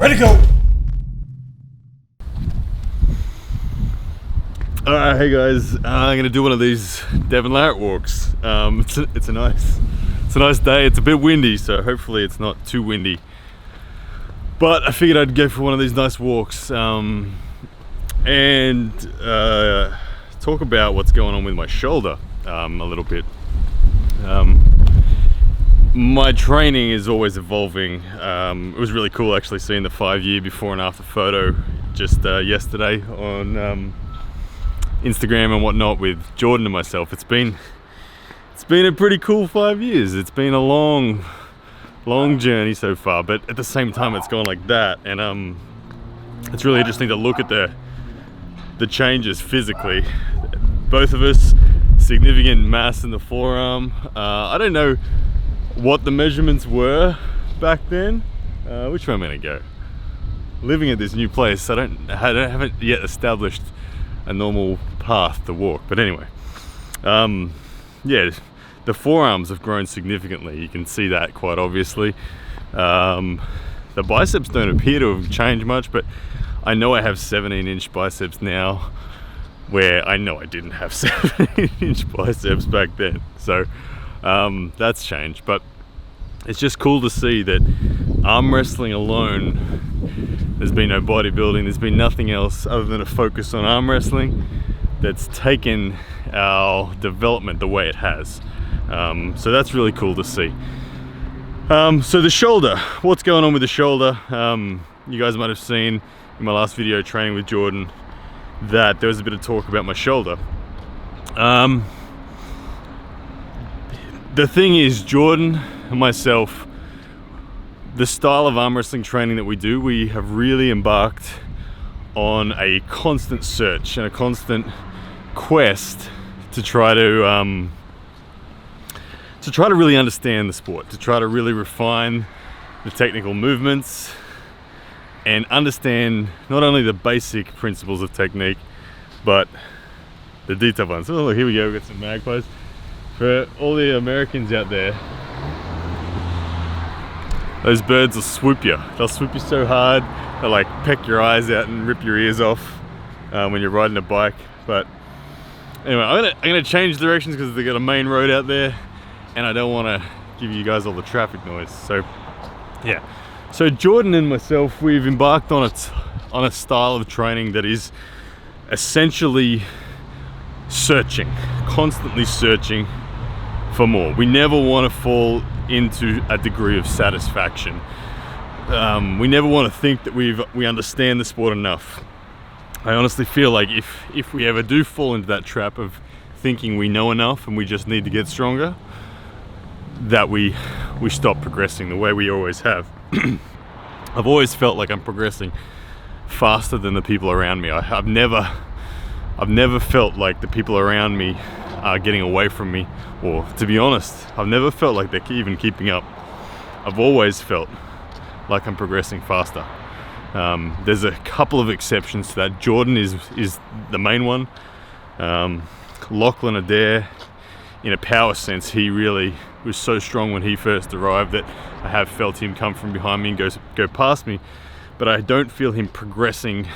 Ready to go! Alright, hey guys, I'm gonna do one of these Devon Larratt walks. It's a nice day. It's a bit windy, so hopefully it's not too windy. But I figured I'd go for one of these nice walks and talk about what's going on with my shoulder a little bit. My training is always evolving. It was really cool actually seeing the 5-year before and after photo just yesterday on Instagram and whatnot with Jordan and myself. It's been a pretty cool 5 years. It's been a long journey so far, but at the same time it's gone like that, and it's really interesting to look at the changes physically. Both of us, significant mass in the forearm. I don't know what the measurements were back then. Which way am I gonna go? Living at this new place, I haven't yet established a normal path to walk, but anyway, yeah, the forearms have grown significantly. You can see that quite obviously. The biceps don't appear to have changed much, but I know I have 17-inch biceps now, where I know I didn't have 17-inch biceps back then, so that's changed. But it's just cool to see that arm wrestling alone, there's been no bodybuilding, there's been nothing else other than a focus on arm wrestling that's taken our development the way it has. So that's really cool to see. So the shoulder, what's going on with the shoulder? You guys might have seen in my last video training with Jordan that there was a bit of talk about my shoulder. The thing is, Jordan and myself, the style of arm wrestling training that we do, we have really embarked on a constant search and a constant quest to try to really understand the sport, to try to really refine the technical movements and understand not only the basic principles of technique, but the detailed ones. Oh, look, here we go, we've got some magpies. For all the Americans out there, those birds will swoop you. They'll swoop you so hard, they'll like peck your eyes out and rip your ears off when you're riding a bike. But anyway, I'm gonna change directions because they've got a main road out there, and I don't want to give you guys all the traffic noise. So yeah, so Jordan and myself, we've embarked on a style of training that is essentially searching, constantly searching for more. We never want to fall into a degree of satisfaction. We never want to think that we understand the sport enough. I honestly feel like if we ever do fall into that trap of thinking we know enough and we just need to get stronger, that we stop progressing the way we always have. I've always felt like I'm progressing faster than the people around me. I've never felt like the people around me are getting away from me, or to be honest, I've never felt like they're even keeping up. I've always felt like I'm progressing faster. There's a couple of exceptions to that. Jordan is the main one. Lachlan Adair, in a power sense, he really was so strong when he first arrived that I have felt him come from behind me and go past me, but I don't feel him progressing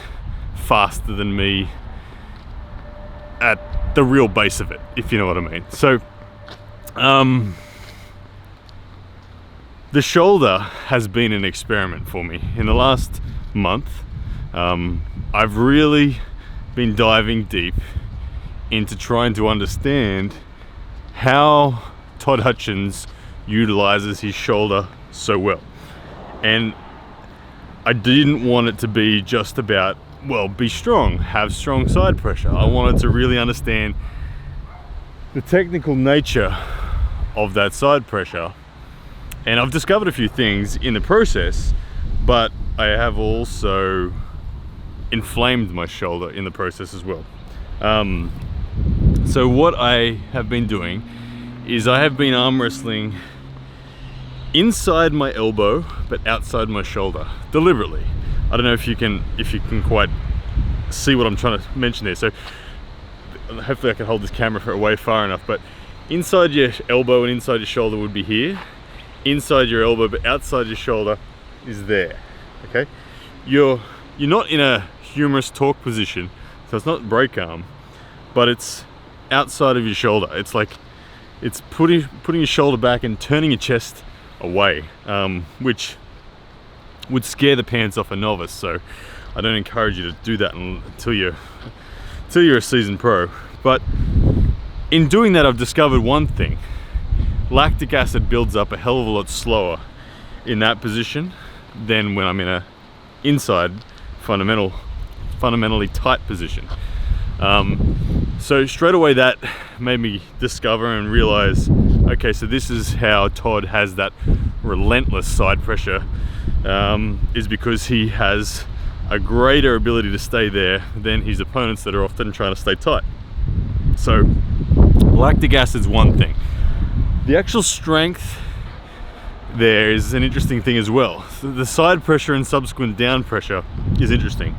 faster than me at the real base of it, if you know what I mean. So the shoulder has been an experiment for me. In the last month, I've really been diving deep into trying to understand how Todd Hutchins utilizes his shoulder so well. And I didn't want it to be just about, well, be strong, have strong side pressure. I wanted to really understand the technical nature of that side pressure. And I've discovered a few things in the process, but I have also inflamed my shoulder in the process as well. So what I have been doing is I have been arm wrestling inside my elbow but outside my shoulder deliberately. I don't know if you can quite see what I'm trying to mention there. So hopefully I can hold this camera away far enough, but inside your elbow and inside your shoulder would be here. Inside your elbow but outside your shoulder is there. Okay, you're not in a humerus torque position, so it's not break arm, but it's outside of your shoulder. It's like it's putting your shoulder back and turning your chest away, which would scare the pants off a novice. So I don't encourage you to do that until you're a seasoned pro. But in doing that, I've discovered one thing: lactic acid builds up a hell of a lot slower in that position than when I'm in a inside fundamentally tight position. So straight away that made me discover and realize, okay, so this is how Todd has that relentless side pressure, is because he has a greater ability to stay there than his opponents that are often trying to stay tight. So lactic acid's one thing. The actual strength there is an interesting thing as well. The side pressure and subsequent down pressure is interesting.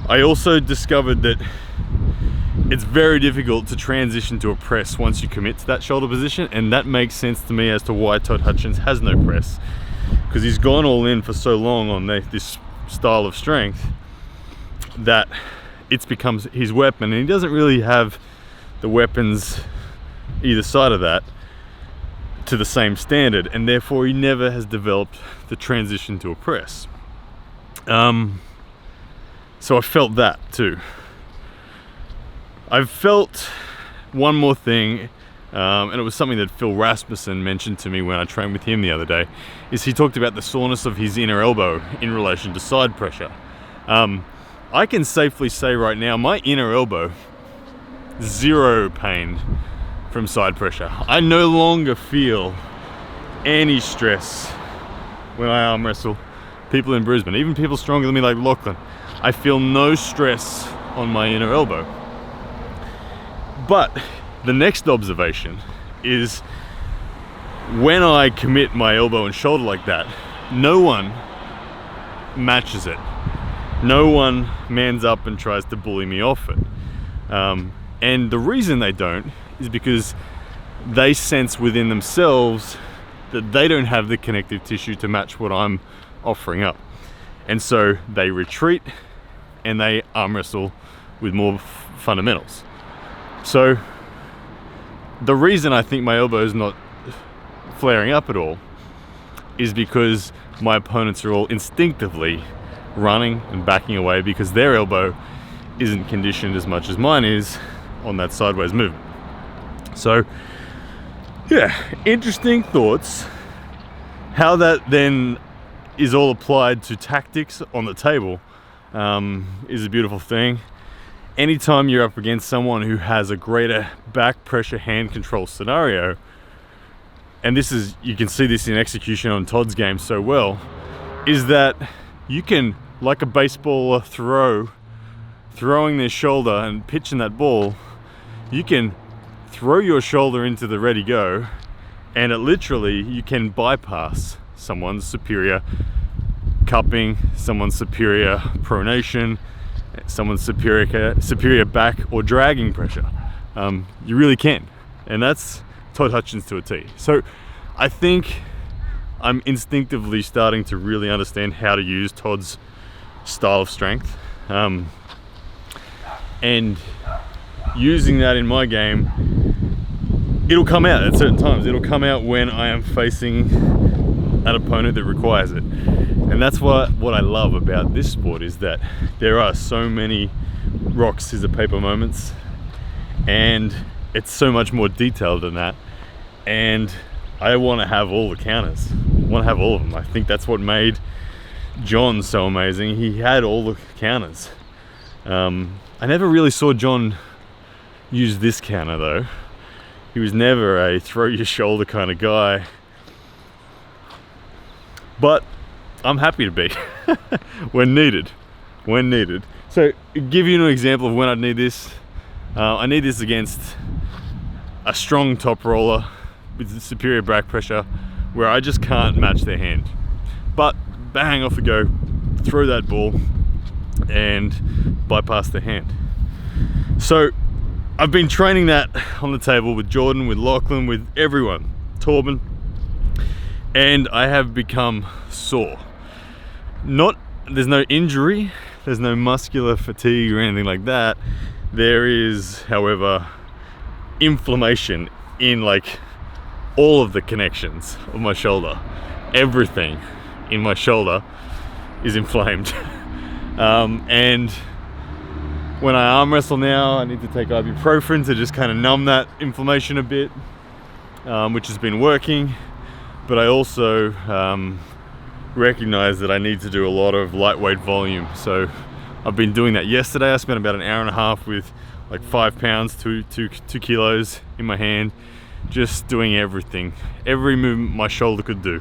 I also discovered that it's very difficult to transition to a press once you commit to that shoulder position, and that makes sense to me as to why Todd Hutchins has no press, because he's gone all in for so long on this style of strength that it's become his weapon, and he doesn't really have the weapons either side of that to the same standard, and therefore he never has developed the transition to a press. So I felt that too. I've felt one more thing, and it was something that Phil Rasmussen mentioned to me when I trained with him the other day, is he talked about the soreness of his inner elbow in relation to side pressure. I can safely say right now, my inner elbow, zero pain from side pressure. I no longer feel any stress when I arm wrestle people in Brisbane, even people stronger than me like Lachlan. I feel no stress on my inner elbow. But the next observation is, when I commit my elbow and shoulder like that, no one matches it. No one mans up and tries to bully me off it. And the reason they don't is because they sense within themselves that they don't have the connective tissue to match what I'm offering up. And so they retreat and they arm wrestle with more fundamentals. So the reason I think my elbow is not flaring up at all is because my opponents are all instinctively running and backing away because their elbow isn't conditioned as much as mine is on that sideways movement. So yeah, interesting thoughts. How that then is all applied to tactics on the table is a beautiful thing. Anytime you're up against someone who has a greater back pressure hand control scenario, and this is, you can see this in execution on Todd's game so well, is that you can, like a baseballer throwing their shoulder and pitching that ball, you can throw your shoulder into the ready go, and it literally, you can bypass someone's superior cupping, someone's superior pronation, someone's superior back or dragging pressure. You really can, and that's Todd Hutchins to a T. So I think I'm instinctively starting to really understand how to use Todd's style of strength, and using that in my game. It'll come out at certain times. It'll come out when I am facing an opponent that requires it. And that's what I love about this sport, is that there are so many rock, scissor, paper moments, and it's so much more detailed than that. And I want to have all the counters. I want to have all of them. I think that's what made John so amazing. He had all the counters. I never really saw John use this counter though. He was never a throw your shoulder kind of guy. But I'm happy to be when needed. So give you an example of when I'd need this. I need this against a strong top roller with superior back pressure where I just can't match their hand. But bang, off we go, throw that ball and bypass their hand. So I've been training that on the table with Jordan, with Lachlan, with everyone, Torben, and I have become sore. Not there's no injury, there's no muscular fatigue or anything like that. There is, however, inflammation in like all of the connections of my shoulder. Everything in my shoulder is inflamed. And when I arm wrestle now, I need to take ibuprofen to just kind of numb that inflammation a bit, which has been working. But I also recognize that I need to do a lot of lightweight volume. So I've been doing that. Yesterday I spent about an hour and a half with like 5 pounds, 2 kilos in my hand, just doing everything, every movement my shoulder could do.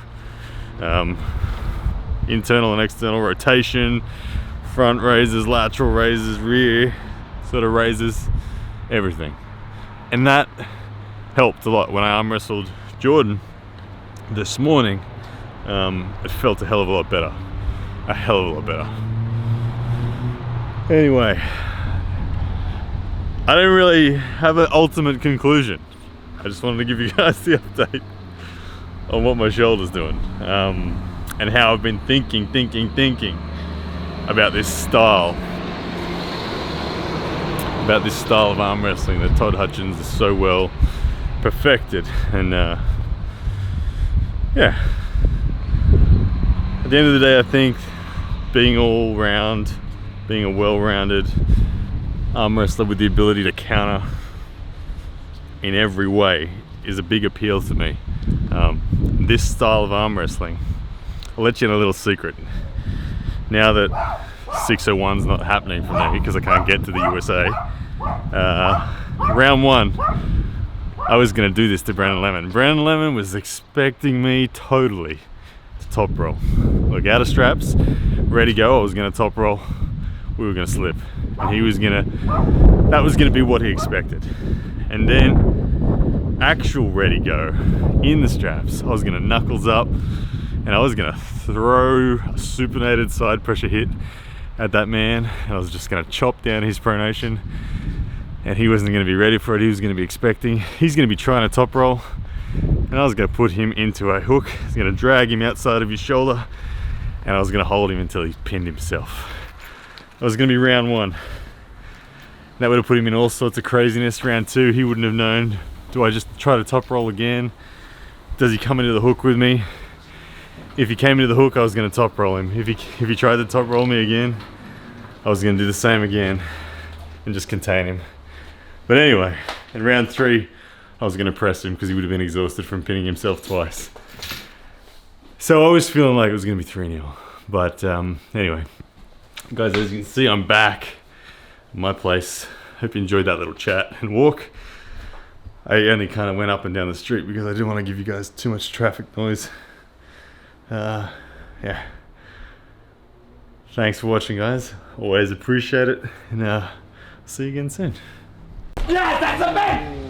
Internal and external rotation, front raises, lateral raises, rear sort of raises, everything. And that helped a lot. When I arm wrestled Jordan this morning, it felt a hell of a lot better. A hell of a lot better. Anyway, I don't really have an ultimate conclusion. I just wanted to give you guys the update on what my shoulder's doing, and how I've been thinking about this style of arm wrestling that Todd Hutchins is so well perfected. And yeah, at the end of the day, I think being a well-rounded arm wrestler with the ability to counter in every way is a big appeal to me. This style of arm wrestling, I'll let you in a little secret. Now that 601's not happening for me because I can't get to the USA, round 1, I was going to do this to Brandon Lemon. Brandon Lemon was expecting me totally to top roll. Look, out of straps, ready to go. I was going to top roll. We were going to slip. And that was going to be what he expected. And then, actual ready go in the straps. I was going to knuckles up and I was going to throw a supinated side pressure hit at that man. And I was just going to chop down his pronation. And he wasn't going to be ready for it. He was going to be expecting. He's going to be trying to top roll. And I was going to put him into a hook. I was going to drag him outside of his shoulder. And I was going to hold him until he pinned himself. That was going to be round 1. That would have put him in all sorts of craziness. Round 2, he wouldn't have known. Do I just try to top roll again? Does he come into the hook with me? If he came into the hook, I was going to top roll him. If he tried to top roll me again, I was going to do the same again and just contain him. But anyway, in round 3, I was going to press him because he would have been exhausted from pinning himself twice. So I was feeling like it was going to be 3-0. But anyway, guys, as you can see, I'm back at my place. Hope you enjoyed that little chat and walk. I only kind of went up and down the street because I didn't want to give you guys too much traffic noise. Yeah. Thanks for watching, guys. Always appreciate it. And see you again soon. Yeah, that's a man!